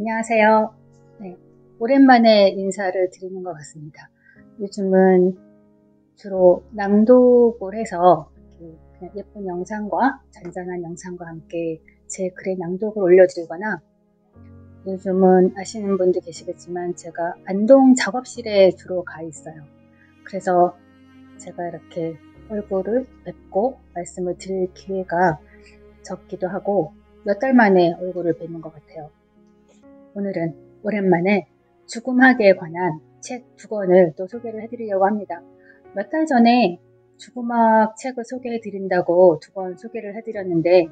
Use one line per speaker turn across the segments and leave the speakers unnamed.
안녕하세요. 네, 오랜만에 인사를 드리는 것 같습니다. 요즘은 주로 낭독을 해서 그냥 예쁜 영상과 잔잔한 영상과 함께 제 글의 낭독을 올려드리거나, 요즘은 아시는 분도 계시겠지만 제가 안동 작업실에 주로 가 있어요. 그래서 제가 이렇게 얼굴을 뵙고 말씀을 드릴 기회가 적기도 하고 몇 달 만에 얼굴을 뵙는 것 같아요. 오늘은 오랜만에 죽음학에 관한 책 2권을 또 소개를 해드리려고 합니다. 몇 달 전에 죽음학 책을 소개해드린다고 2권 소개를 해드렸는데,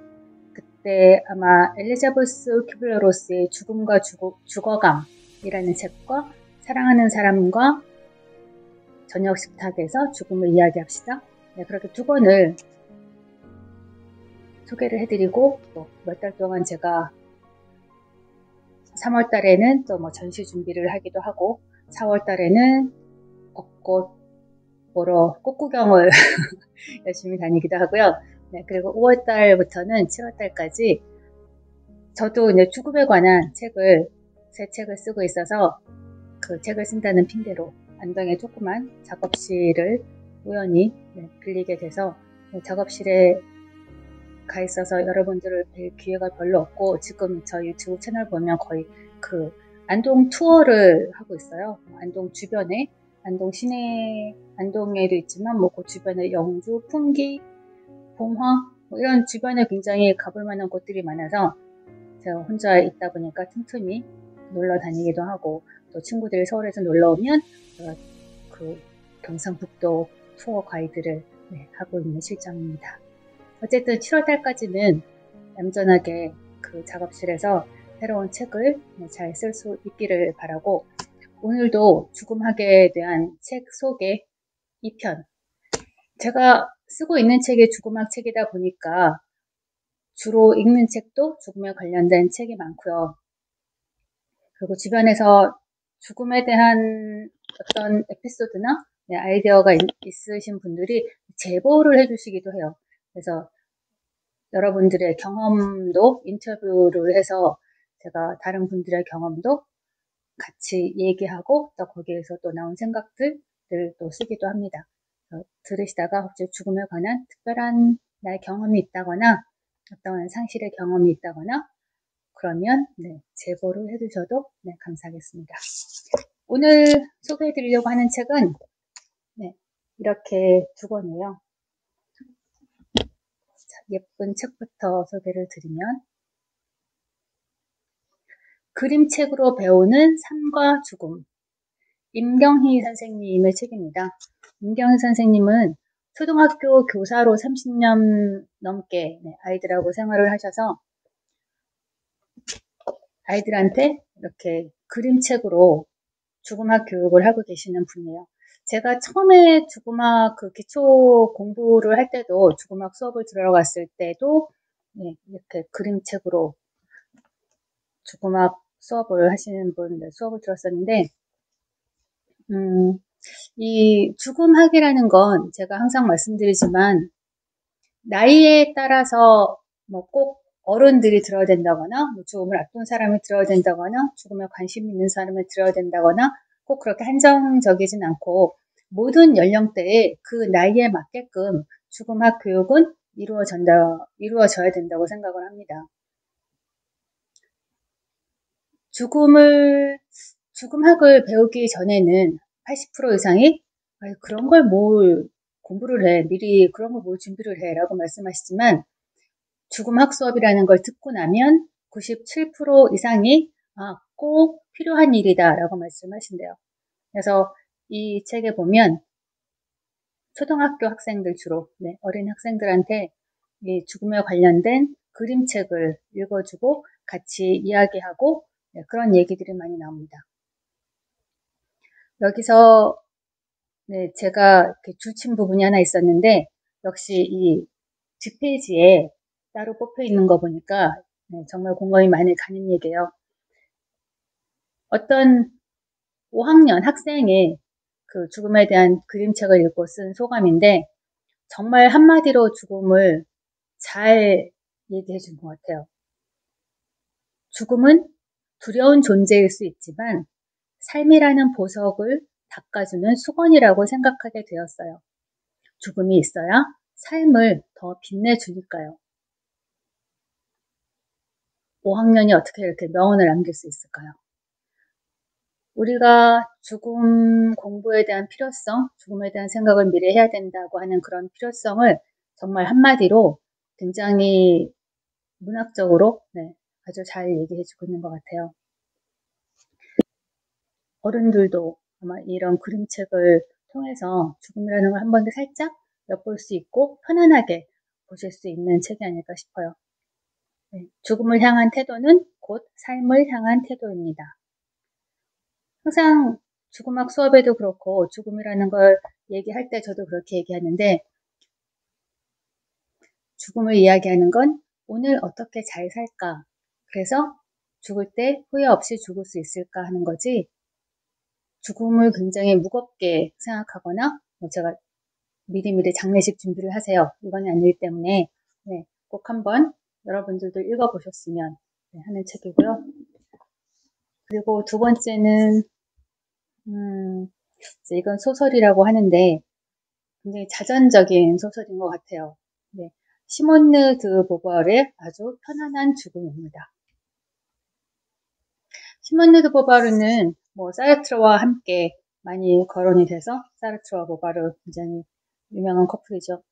그때 아마 엘리자베스 큐블러-로스의 죽음과 죽어감이라는 책과 사랑하는 사람과 저녁 식탁에서 죽음을 이야기합시다. 네, 그렇게 2권을 소개를 해드리고, 또 몇 달 동안 제가 3월 달에는 또 전시 준비를 하기도 하고, 4월 달에는 벚꽃 보러 꽃구경을 열심히 다니기도 하고요. 네, 그리고 5월 달부터는 7월 달까지 저도 이제 죽음에 관한 새 책을 쓰고 있어서 그 책을 쓴다는 핑계로 안동의 조그만 작업실을 우연히 빌리게 돼서 작업실에 가 있어서 여러분들을 뵐 기회가 별로 없고, 지금 저 유튜브 채널 보면 거의 그 안동 투어를 하고 있어요. 안동 주변에, 안동 시내, 안동에도 있지만 그 주변에 영주, 풍기, 봉화 이런 주변에 굉장히 가볼 만한 곳들이 많아서 제가 혼자 있다 보니까 틈틈이 놀러 다니기도 하고, 또 친구들이 서울에서 놀러 오면 그 경상북도 투어 가이드를 하고 있는 실정입니다. 어쨌든 7월 달까지는 얌전하게 그 작업실에서 새로운 책을 잘 쓸 수 있기를 바라고, 오늘도 죽음학에 대한 책 소개 2편. 제가 쓰고 있는 책이 죽음학 책이다 보니까 주로 읽는 책도 죽음에 관련된 책이 많고요. 그리고 주변에서 죽음에 대한 어떤 에피소드나 아이디어가 있으신 분들이 제보를 해주시기도 해요. 그래서 여러분들의 경험도 인터뷰를 해서 제가 다른 분들의 경험도 같이 얘기하고, 또 거기에서 또 나온 생각들을 또 쓰기도 합니다. 들으시다가 혹시 죽음에 관한 특별한 나의 경험이 있다거나 어떤 상실의 경험이 있다거나 그러면 제보를 해주셔도 감사하겠습니다. 오늘 소개해 드리려고 하는 책은 이렇게 2권이에요. 예쁜 책부터 소개를 드리면, 그림책으로 배우는 삶과 죽음, 임경희 선생님의 책입니다. 임경희 선생님은 초등학교 교사로 30년 넘게 아이들하고 생활을 하셔서 아이들한테 이렇게 그림책으로 죽음학 교육을 하고 계시는 분이에요. 제가 처음에 죽음학 기초 공부를 할 때도, 죽음학 수업을 들어갔을 때도 이렇게 그림책으로 죽음학 수업을 하시는 분 수업을 들었었는데, 이 죽음학이라는 건 제가 항상 말씀드리지만 나이에 따라서 꼭 어른들이 들어야 된다거나, 죽음을 앞둔 사람이 들어야 된다거나, 죽음에 관심 있는 사람이 들어야 된다거나, 꼭 그렇게 한정적이진 않고 모든 연령대에 그 나이에 맞게끔 죽음학 교육은 이루어져야 된다고 생각을 합니다. 죽음학을 배우기 전에는 80% 이상이 그런 걸 뭘 공부를 해, 미리 그런 걸 뭘 준비를 해 라고 말씀하시지만, 죽음학 수업이라는 걸 듣고 나면 97% 이상이 꼭 필요한 일이다 라고 말씀하신대요. 그래서 이 책에 보면 초등학교 학생들, 주로 어린 학생들한테 이 죽음에 관련된 그림책을 읽어주고 같이 이야기하고 그런 얘기들이 많이 나옵니다. 여기서 제가 줄친 부분이 하나 있었는데, 역시 이 뒷페이지에 따로 뽑혀 있는 거 보니까 정말 공감이 많이 가는 얘기예요. 어떤 5학년 학생의 그 죽음에 대한 그림책을 읽고 쓴 소감인데, 정말 한마디로 죽음을 잘 얘기해 준 것 같아요. 죽음은 두려운 존재일 수 있지만 삶이라는 보석을 닦아주는 수건이라고 생각하게 되었어요. 죽음이 있어야 삶을 더 빛내주니까요. 5학년이 어떻게 이렇게 명언을 남길 수 있을까요? 우리가 죽음 공부에 대한 필요성, 죽음에 대한 생각을 미리 해야 된다고 하는 그런 필요성을 정말 한마디로 굉장히 문학적으로 아주 잘 얘기해주고 있는 것 같아요. 어른들도 아마 이런 그림책을 통해서 죽음이라는 걸 한 번 더 살짝 엿볼 수 있고 편안하게 보실 수 있는 책이 아닐까 싶어요. 죽음을 향한 태도는 곧 삶을 향한 태도입니다. 항상 죽음학 수업에도 그렇고 죽음이라는 걸 얘기할 때 저도 그렇게 얘기하는데 죽음을 이야기하는 건 오늘 어떻게 잘 살까? 그래서 죽을 때 후회 없이 죽을 수 있을까 하는 거지 죽음을 굉장히 무겁게 생각하거나 제가 미리미리 장례식 준비를 하세요. 이건 아니기 때문에 꼭 한번 여러분들도 읽어보셨으면 하는 책이고요. 그리고 두 번째는 이건 소설이라고 하는데 굉장히 자전적인 소설인 것 같아요. 시몬느 드 보바르의 아주 편안한 죽음입니다. 시몬느 드 보바르는 사르트르와 함께 많이 거론이 돼서 사르트르와 보바르 굉장히 유명한 커플이죠.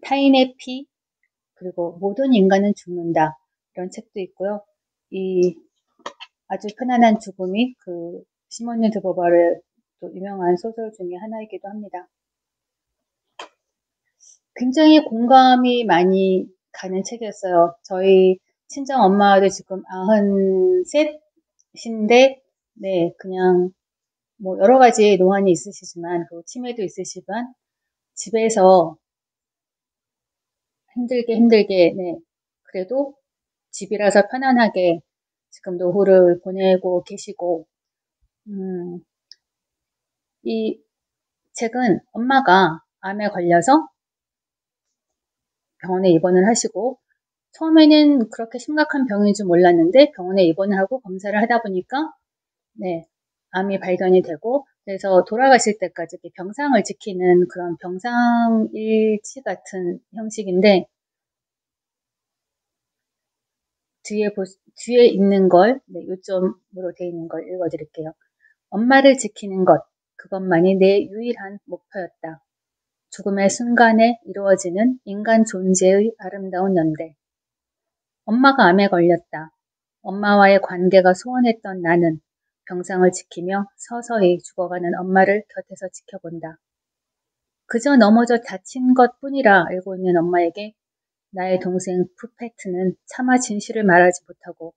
타인의 피 그리고 모든 인간은 죽는다 이런 책도 있고요. 이 아주 편안한 죽음이 그 시몬느 드 보바르의 또 유명한 소설 중에 하나이기도 합니다. 굉장히 공감이 많이 가는 책이었어요. 저희 친정 엄마도 지금 93인데 그냥 여러 가지 노안이 있으시지만 치매도 있으시지만 집에서 힘들게 그래도 집이라서 편안하게 지금 노후를 보내고 계시고 이 책은 엄마가 암에 걸려서 병원에 입원을 하시고 처음에는 그렇게 심각한 병인 줄 몰랐는데 병원에 입원을 하고 검사를 하다 보니까 암이 발견이 되고 그래서 돌아가실 때까지 병상을 지키는 그런 병상일치 같은 형식인데 뒤에 있는 걸 요점으로 되어 있는 걸 읽어드릴게요. 엄마를 지키는 것, 그것만이 내 유일한 목표였다. 죽음의 순간에 이루어지는 인간 존재의 아름다운 연대. 엄마가 암에 걸렸다. 엄마와의 관계가 소원했던 나는 병상을 지키며 서서히 죽어가는 엄마를 곁에서 지켜본다. 그저 넘어져 다친 것뿐이라 알고 있는 엄마에게 나의 동생 푸페트는 차마 진실을 말하지 못하고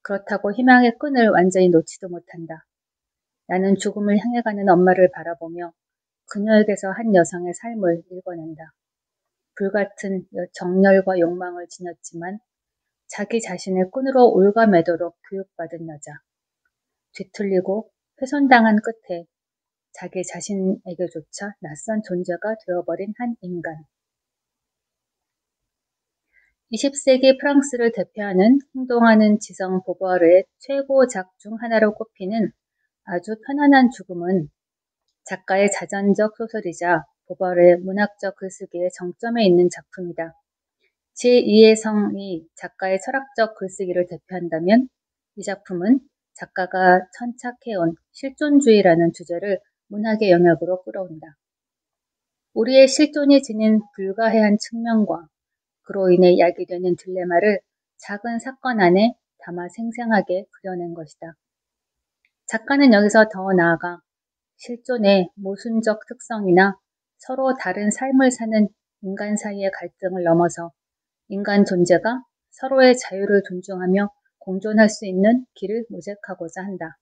그렇다고 희망의 끈을 완전히 놓지도 못한다. 나는 죽음을 향해 가는 엄마를 바라보며 그녀에게서 한 여성의 삶을 읽어낸다. 불같은 정열과 욕망을 지녔지만 자기 자신을 끈으로 올가매도록 교육받은 여자. 뒤틀리고 훼손당한 끝에 자기 자신에게조차 낯선 존재가 되어버린 한 인간. 20세기 프랑스를 대표하는 행동하는 지성 보부아르의 최고작 중 하나로 꼽히는 아주 편안한 죽음은 작가의 자전적 소설이자 보부아르의 문학적 글쓰기의 정점에 있는 작품이다. 제2의 성이 작가의 철학적 글쓰기를 대표한다면 이 작품은 작가가 천착해온 실존주의라는 주제를 문학의 영역으로 끌어온다. 우리의 실존이 지닌 불가해한 측면과 그로 인해 야기되는 딜레마를 작은 사건 안에 담아 생생하게 그려낸 것이다. 작가는 여기서 더 나아가 실존의 모순적 특성이나 서로 다른 삶을 사는 인간 사이의 갈등을 넘어서 인간 존재가 서로의 자유를 존중하며 공존할 수 있는 길을 모색하고자 한다.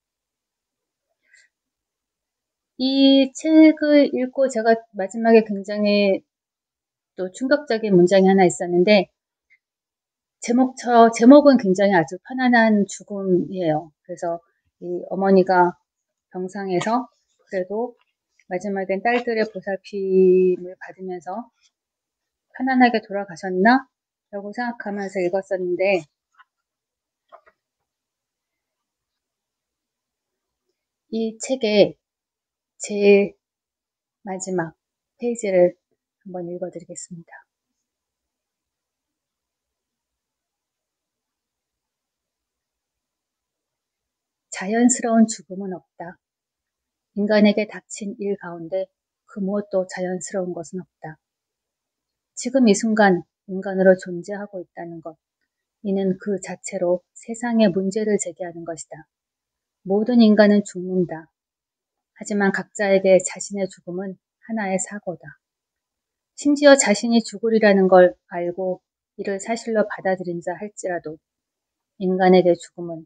이 책을 읽고 제가 마지막에 굉장히 또 충격적인 문장이 하나 있었는데 제목은 굉장히 아주 편안한 죽음이에요. 그래서 이 어머니가 병상에서 그래도 마지막엔 딸들의 보살핌을 받으면서 편안하게 돌아가셨나? 라고 생각하면서 읽었었는데 이 책의 제일 마지막 페이지를 한번 읽어드리겠습니다. 자연스러운 죽음은 없다. 인간에게 닥친 일 가운데 그 무엇도 자연스러운 것은 없다. 지금 이 순간 인간으로 존재하고 있다는 것, 이는 그 자체로 세상에 문제를 제기하는 것이다. 모든 인간은 죽는다. 하지만 각자에게 자신의 죽음은 하나의 사고다. 심지어 자신이 죽으리라는 걸 알고 이를 사실로 받아들인자 할지라도 인간에게 죽음은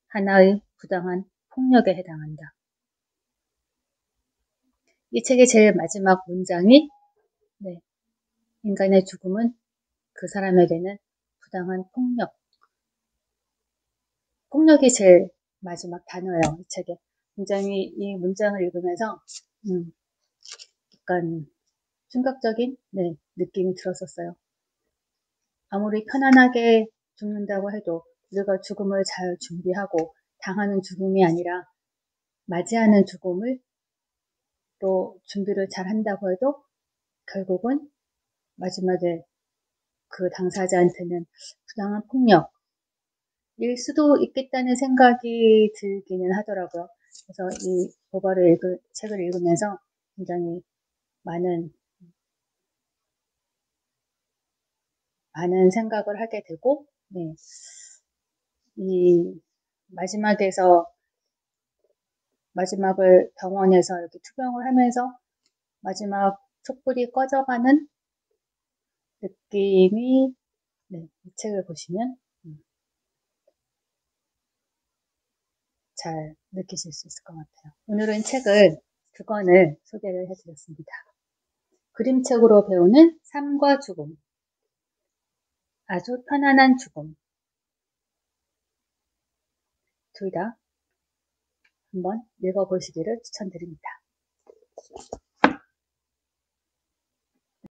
하나의 부당한 폭력에 해당한다. 이 책의 제일 마지막 문장이 인간의 죽음은 그 사람에게는 부당한 폭력이 제일 마지막 단어예요. 이 책에. 굉장히 이 문장을 읽으면서 약간 충격적인 느낌이 들었었어요. 아무리 편안하게 죽는다고 해도 우리가 죽음을 잘 준비하고 당하는 죽음이 아니라 맞이하는 죽음을 또 준비를 잘 한다고 해도 결국은 마지막에 그 당사자한테는 부당한 폭력일 수도 있겠다는 생각이 들기는 하더라고요. 그래서 이 책을 읽으면서 굉장히 많은 생각을 하게 되고, 이 마지막을 병원에서 이렇게 투병을 하면서 마지막 촛불이 꺼져가는 느낌이 이 책을 보시면 잘 느끼실 수 있을 것 같아요. 오늘은 책을 2권을 소개를 해드렸습니다. 그림책으로 배우는 삶과 죽음, 아주 편안한 죽음, 둘 다 한번 읽어보시기를 추천드립니다.